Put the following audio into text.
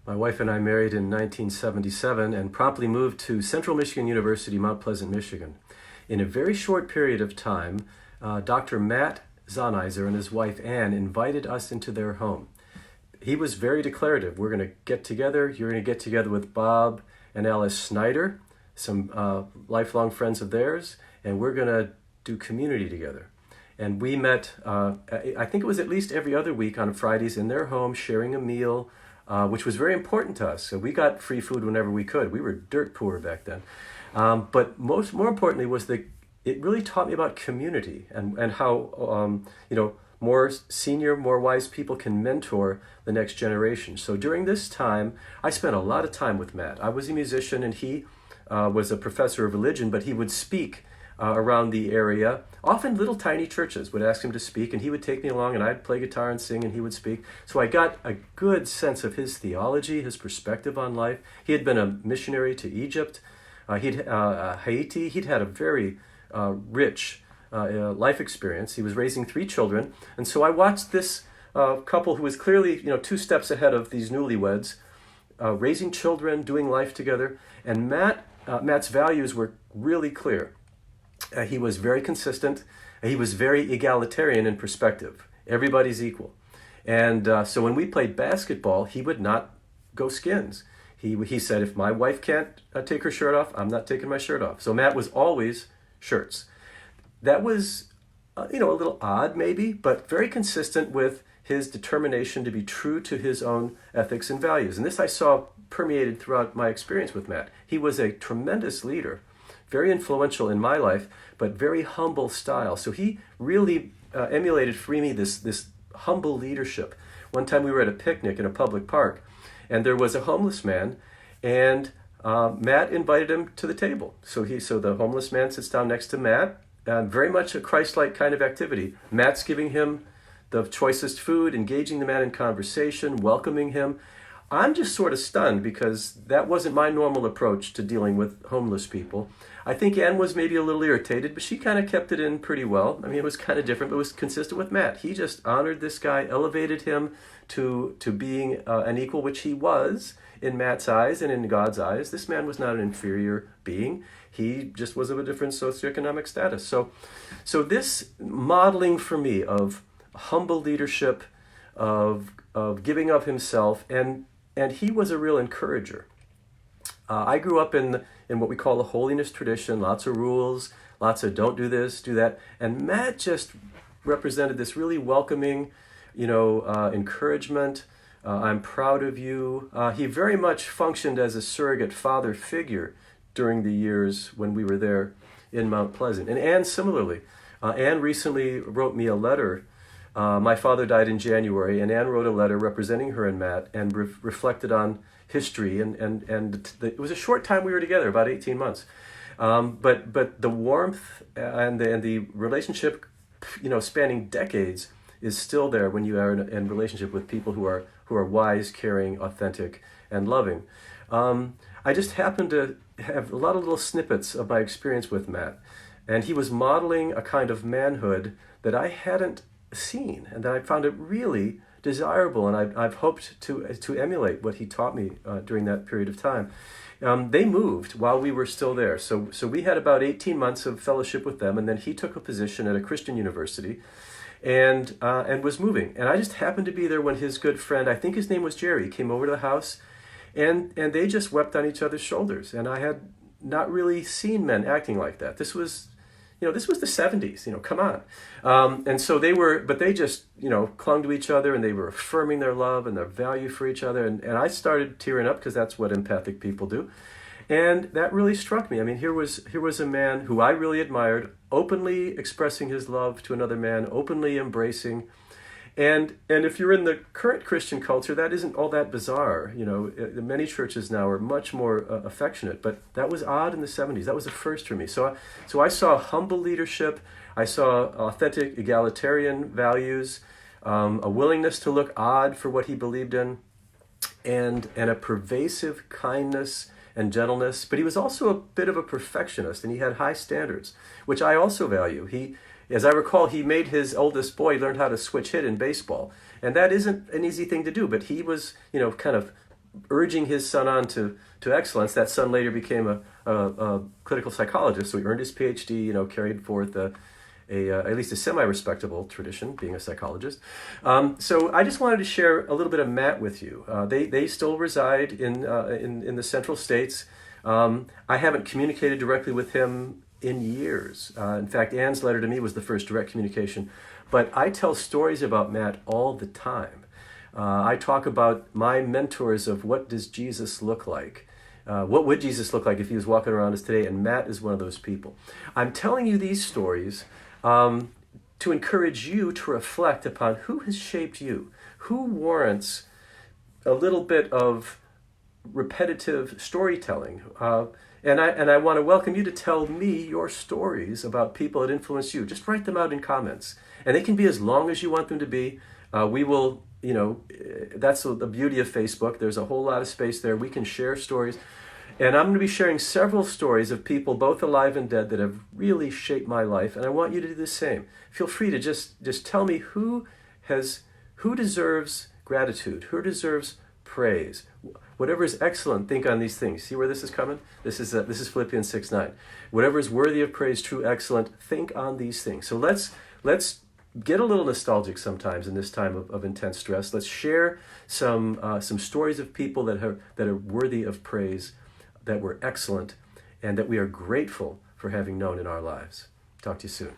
My wife and I married in 1977 and promptly moved to Central Michigan University, Mount Pleasant, Michigan. In a very short period of time, Dr. Matt Zonizer and his wife Ann invited us into their home. He was very declarative. We're going to get together. You're going to get together with Bob and Alice Snyder, some lifelong friends of theirs, and we're going to do community together. And we met, I think it was at least every other week on Fridays in their home, sharing a meal, which was very important to us. So we got free food whenever we could. We were dirt poor back then. But more importantly was that it really taught me about community and how, more senior, more wise people can mentor the next generation. So during this time, I spent a lot of time with Matt. I was a musician and he was a professor of religion, but he would speak around the area. Often little tiny churches would ask him to speak, and he would take me along, and I'd play guitar and sing, and he would speak. So I got a good sense of his theology, his perspective on life. He had been a missionary to Egypt, Haiti. He'd had a very rich life experience. He was raising 3 children, and so I watched this couple who was clearly, 2 steps ahead of these newlyweds, raising children, doing life together. And Matt's values were really clear. He was very consistent. He was very egalitarian in perspective. Everybody's equal. And so when we played basketball, he would not go skins. He said, if my wife can't take her shirt off, I'm not taking my shirt off. So Matt was always shirts. That was, a little odd maybe, but very consistent with his determination to be true to his own ethics and values. And this I saw permeated throughout my experience with Matt. He was a tremendous leader, very influential in my life, but very humble style. So he really emulated for me this humble leadership. One time we were at a picnic in a public park, and there was a homeless man, and Matt invited him to the table. So the homeless man sits down next to Matt, very much a Christ-like kind of activity. Matt's giving him the choicest food, engaging the man in conversation, welcoming him. I'm just sort of stunned because that wasn't my normal approach to dealing with homeless people. I think Ann was maybe a little irritated, but she kind of kept it in pretty well. I mean, it was kind of different, but it was consistent with Matt. He just honored this guy, elevated him to being an equal, which he was in Matt's eyes and in God's eyes. This man was not an inferior being. He just was of a different socioeconomic status. So this modeling for me of humble leadership, of giving of himself, and he was a real encourager. I grew up in what we call the holiness tradition, lots of rules, lots of don't do this, do that. And Matt just represented this really welcoming, encouragement. I'm proud of you. He very much functioned as a surrogate father figure during the years when we were there in Mount Pleasant. And Ann similarly. Ann recently wrote me a letter. My father died in January, and Ann wrote a letter representing her and Matt and reflected on history. And it was a short time we were together, about 18 months. But the warmth and the relationship, spanning decades, is still there when you are in relationship with people who are wise, caring, authentic, and loving. I just happened to have a lot of little snippets of my experience with Matt, and he was modeling a kind of manhood that I hadn't seen, and that I found it really desirable, and I've hoped to emulate what he taught me during that period of time. They moved while we were still there, so we had about 18 months of fellowship with them, and then he took a position at a Christian university, and was moving. And I just happened to be there when his good friend, I think his name was Jerry, came over to the house, and they just wept on each other's shoulders. And I had not really seen men acting like that. This was the 70s, come on. And so they just, clung to each other, and they were affirming their love and their value for each other. And I started tearing up because that's what empathic people do. And that really struck me. I mean, here was a man who I really admired, openly expressing his love to another man, openly embracing. And if you're in the current Christian culture, that isn't all that bizarre. Many churches now are much more affectionate, but that was odd in the 70s. That was a first for me. So I saw humble leadership. I saw authentic egalitarian values, a willingness to look odd for what he believed in, and a pervasive kindness and gentleness. But he was also a bit of a perfectionist, and he had high standards, which I also value. As I recall, he made his oldest boy learn how to switch hit in baseball. And that isn't an easy thing to do, but he was, kind of urging his son on to excellence. That son later became a clinical psychologist, so he earned his PhD, carried forth at least a semi-respectable tradition, being a psychologist. So I just wanted to share a little bit of Matt with you. They still reside in the Central States. I haven't communicated directly with him in years. In fact, Anne's letter to me was the first direct communication. But I tell stories about Matt all the time. I talk about my mentors of what does Jesus look like. What would Jesus look like if he was walking around us today? And Matt is one of those people. I'm telling you these stories to encourage you to reflect upon who has shaped you, who warrants a little bit of repetitive storytelling. And I want to welcome you to tell me your stories about people that influence you. Just write them out in comments. And they can be as long as you want them to be. We will, that's the beauty of Facebook. There's a whole lot of space there. We can share stories. And I'm going to be sharing several stories of people, both alive and dead, that have really shaped my life. And I want you to do the same. Feel free to just tell me who deserves gratitude, who deserves praise. Whatever is excellent, think on these things. See where this is coming? This is Philippians 6:9. Whatever is worthy of praise, true, excellent, think on these things. So let's get a little nostalgic sometimes in this time of intense stress. Let's share some stories of people that are worthy of praise, that were excellent, and that we are grateful for having known in our lives. Talk to you soon.